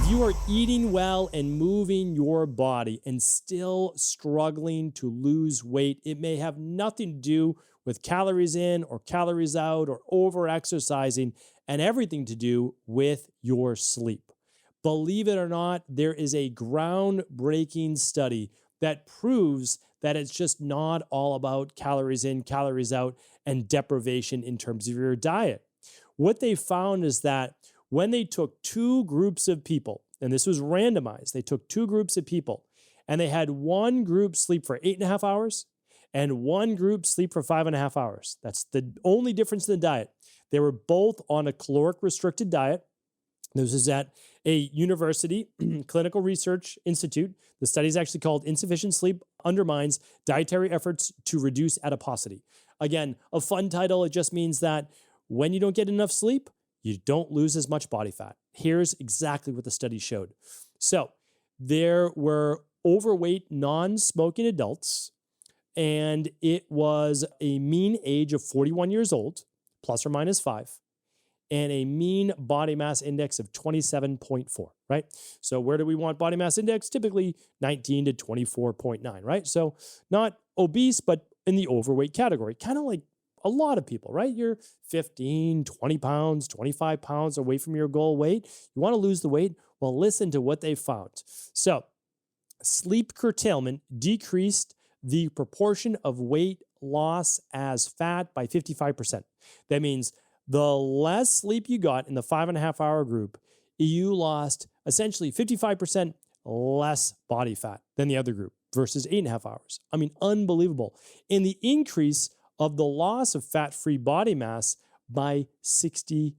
If you are eating well and moving your body and still struggling to lose weight, it may have nothing to do with calories in or calories out or over exercising, and everything to do with your sleep. Believe it or not, there is a groundbreaking study that proves that it's just not all about calories in, calories out, and deprivation in terms of your diet. What they found is that when they took two groups of people, and this was randomized, they took two groups of people and they had one group sleep for 8.5 hours and one group sleep for 5.5 hours. That's the only difference in the diet. They were both on a caloric restricted diet. This is at a university clinical research institute. The study is actually called Insufficient Sleep Undermines Dietary Efforts to Reduce Adiposity. Again, a fun title. It just means that when you don't get enough sleep, you don't lose as much body fat. Here's exactly what the study showed. So there were overweight, non-smoking adults, and it was a mean age of 41 years old, plus or minus 5, and a mean body mass index of 27.4, right? So where do we want body mass index? Typically 19 to 24.9, right? So not obese, but in the overweight category, kind of like a lot of people, right? You're 15, 20 pounds, 25 pounds away from your goal weight. You want to lose the weight? Well, listen to what they found. So sleep curtailment decreased the proportion of weight loss as fat by 55%. That means the less sleep you got in the 5.5 hour group, you lost essentially 55% less body fat than the other group versus 8.5 hours. I mean, unbelievable. And the increase of the loss of fat-free body mass by 60%.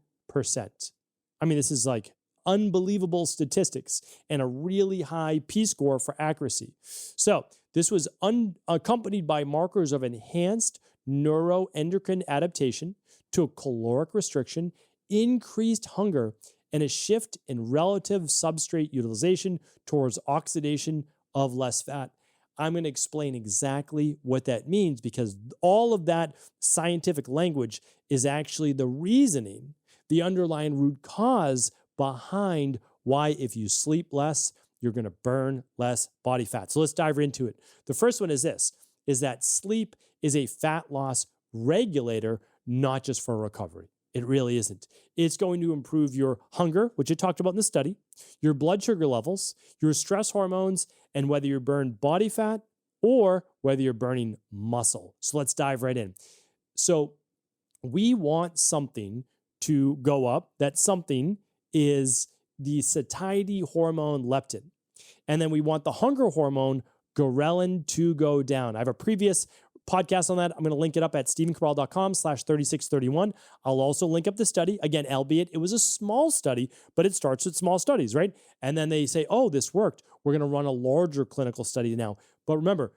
I mean, this is like unbelievable statistics and a really high P-score for accuracy. So this was accompanied by markers of enhanced neuroendocrine adaptation to a caloric restriction, increased hunger, and a shift in relative substrate utilization towards oxidation of less fat. I'm going to explain exactly what that means because all of that scientific language is actually the reasoning, the underlying root cause behind why if you sleep less, you're going to burn less body fat. So let's dive into it. The first one is this, is that sleep is a fat loss regulator, not just for recovery. It really isn't. It's going to improve your hunger, which I talked about in the study, your blood sugar levels, your stress hormones, and whether you burn body fat or whether you're burning muscle. So let's dive right in. So we want something to go up. That something is the satiety hormone leptin. And then we want the hunger hormone ghrelin to go down. I have a previous podcast on that. I'm going to link it up at stephencabral.com/3631. I'll also link up the study. Again, albeit it was a small study, but it starts with small studies, right? And then they say, oh, this worked. We're going to run a larger clinical study now. But remember,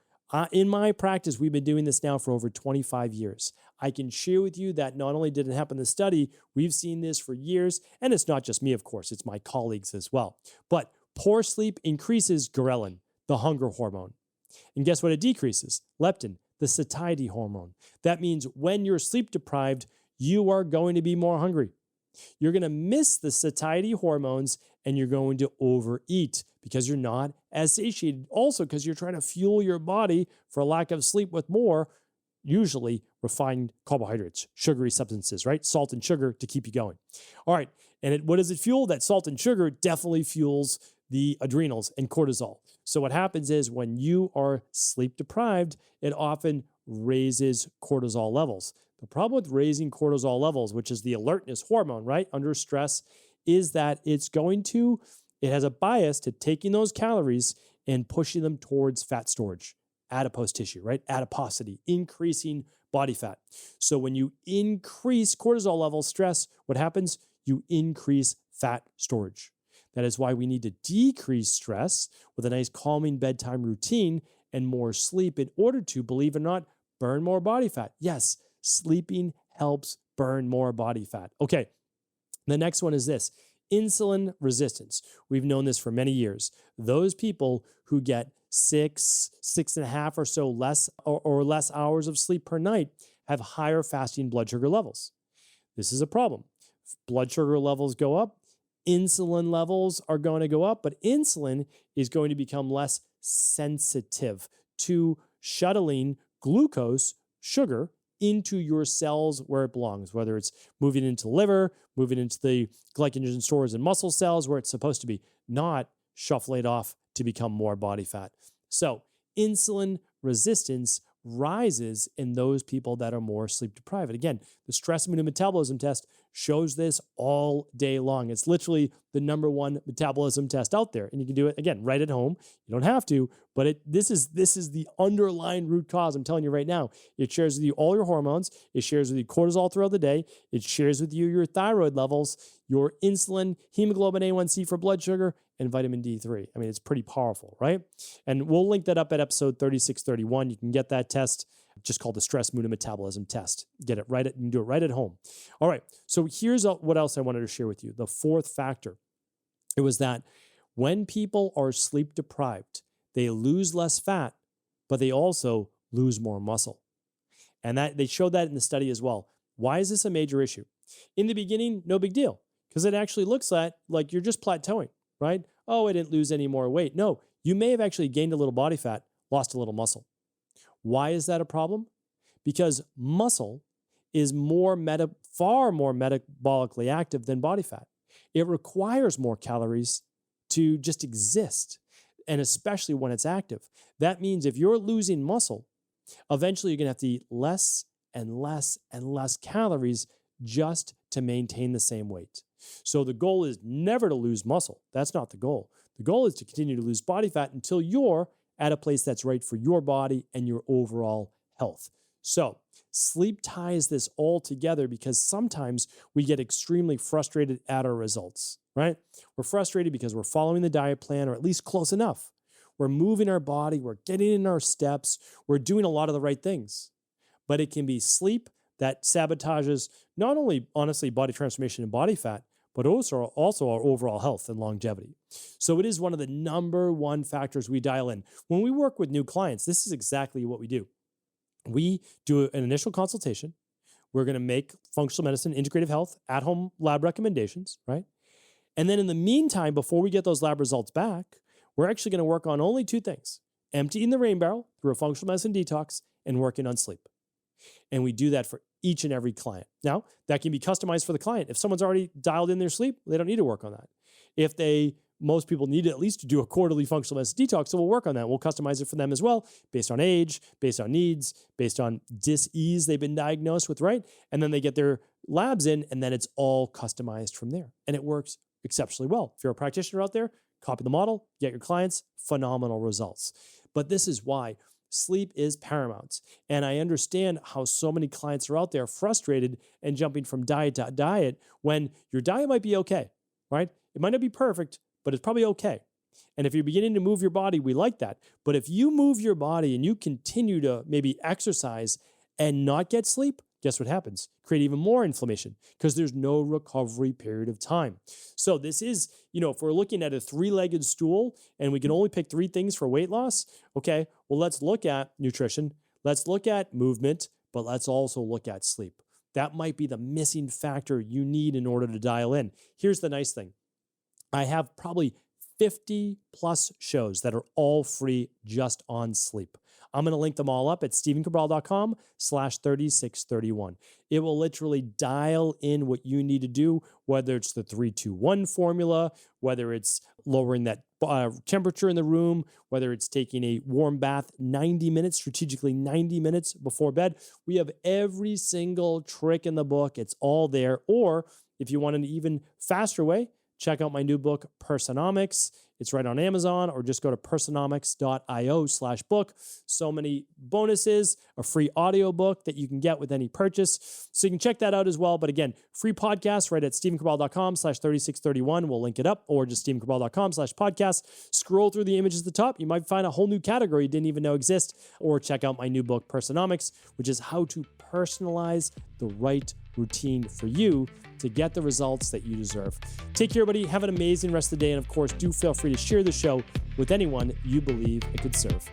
in my practice, we've been doing this now for over 25 years. I can share with you that not only did it happen in the study, we've seen this for years. And it's not just me, of course, it's my colleagues as well. But poor sleep increases ghrelin, the hunger hormone. And guess what it decreases? Leptin, the satiety hormone. That means when you're sleep deprived, you are going to be more hungry. You're going to miss the satiety hormones and you're going to overeat because you're not as satiated. Also, because you're trying to fuel your body for lack of sleep with more, usually refined carbohydrates, sugary substances, right? Salt and sugar to keep you going. All right. And what does it fuel? That salt and sugar definitely fuels the adrenals and cortisol. So what happens is when you are sleep deprived, it often raises cortisol levels. The problem with raising cortisol levels, which is the alertness hormone, right, under stress, is that it has a bias to taking those calories and pushing them towards fat storage, adipose tissue, right? Adiposity, increasing body fat. So when you increase cortisol levels, stress, what happens? You increase fat storage. That is why we need to decrease stress with a nice calming bedtime routine and more sleep in order to, believe it or not, burn more body fat. Yes, sleeping helps burn more body fat. Okay, the next one is this, insulin resistance. We've known this for many years. Those people who get 6.5 or so less hours of sleep per night have higher fasting blood sugar levels. This is a problem. If blood sugar levels go up, Insulin levels are going to go up, but insulin is going to become less sensitive to shuttling glucose, sugar, into your cells where it belongs, whether it's moving into the liver, moving into the glycogen stores and muscle cells where it's supposed to be, not shuffle it off to become more body fat. So insulin resistance rises in those people that are more sleep deprived. Again, the stress mood and metabolism test shows this all day long. It's literally the #1 metabolism test out there. And you can do it, again, right at home. You don't have to, but this is the underlying root cause. I'm telling you right now. It shares with you all your hormones. It shares with you cortisol throughout the day. It shares with you your thyroid levels, your insulin, hemoglobin A1C for blood sugar, and vitamin D3. I mean, it's pretty powerful, right? And we'll link that up at episode 3631. You can get that test, just called the stress, mood, and metabolism test. Get it right. You can do it right at home. All right. So here's what else I wanted to share with you. The fourth factor, it was that when people are sleep deprived, they lose less fat, but they also lose more muscle. And that they showed that in the study as well. Why is this a major issue? In the beginning, no big deal, because it actually looks like you're just plateauing, right? Oh, I didn't lose any more weight. No, you may have actually gained a little body fat, lost a little muscle. Why is that a problem? Because muscle is far more metabolically active than body fat. It requires more calories to just exist, and especially when it's active. That means if you're losing muscle, eventually you're going to have to eat less and less and less calories just to maintain the same weight. So the goal is never to lose muscle. That's not the goal. The goal is to continue to lose body fat until you're at a place that's right for your body and your overall health. So sleep ties this all together because sometimes we get extremely frustrated at our results, right? We're frustrated because we're following the diet plan, or at least close enough. We're moving our body, we're getting in our steps, we're doing a lot of the right things. But it can be sleep that sabotages not only, honestly, body transformation and body fat, but also our overall health and longevity. So it is one of the #1 factors we dial in. When we work with new clients, this is exactly what we do. We do an initial consultation. We're going to make functional medicine, integrative health, at-home lab recommendations, right? And then in the meantime, before we get those lab results back, we're actually going to work on only 2 things: emptying the rain barrel through a functional medicine detox and working on sleep. And we do that for each and every client. Now, that can be customized for the client. If someone's already dialed in their sleep, they don't need to work on that. If most people need at least to do a quarterly functional medicine detox, so we'll work on that. We'll customize it for them as well, based on age, based on needs, based on dis-ease they've been diagnosed with, right? And then they get their labs in, and then it's all customized from there. And it works exceptionally well. If you're a practitioner out there, copy the model, get your clients, phenomenal results. But this is why sleep is paramount. And I understand how so many clients are out there frustrated and jumping from diet to diet when your diet might be okay, right? It might not be perfect, but it's probably okay. And if you're beginning to move your body, we like that. But if you move your body and you continue to maybe exercise and not get sleep, guess what happens? Create even more inflammation because there's no recovery period of time. So this is, if we're looking at a 3-legged stool and we can only pick 3 things for weight loss, okay, well, let's look at nutrition, let's look at movement, but let's also look at sleep. That might be the missing factor you need in order to dial in. Here's the nice thing. I have probably 50 plus shows that are all free just on sleep. I'm going to link them all up at stephencabral.com/3631. It will literally dial in what you need to do, whether it's the 3-2-1 formula, whether it's lowering that temperature in the room, whether it's taking a warm bath 90 minutes, strategically 90 minutes before bed. We have every single trick in the book. It's all there. Or if you want an even faster way, check out my new book, Personomics. It's right on Amazon, or just go to personomics.io/book. So many bonuses, a free audiobook that you can get with any purchase. So you can check that out as well. But again, free podcast right at stephencabral.com/3631. We'll link it up, or just stephencabral.com/podcast. Scroll through the images at the top. You might find a whole new category you didn't even know exist, or check out my new book, Personomics, which is how to personalize the right routine for you to get the results that you deserve. Take care, everybody. Have an amazing rest of the day. And of course, do feel free to share the show with anyone you believe it could serve.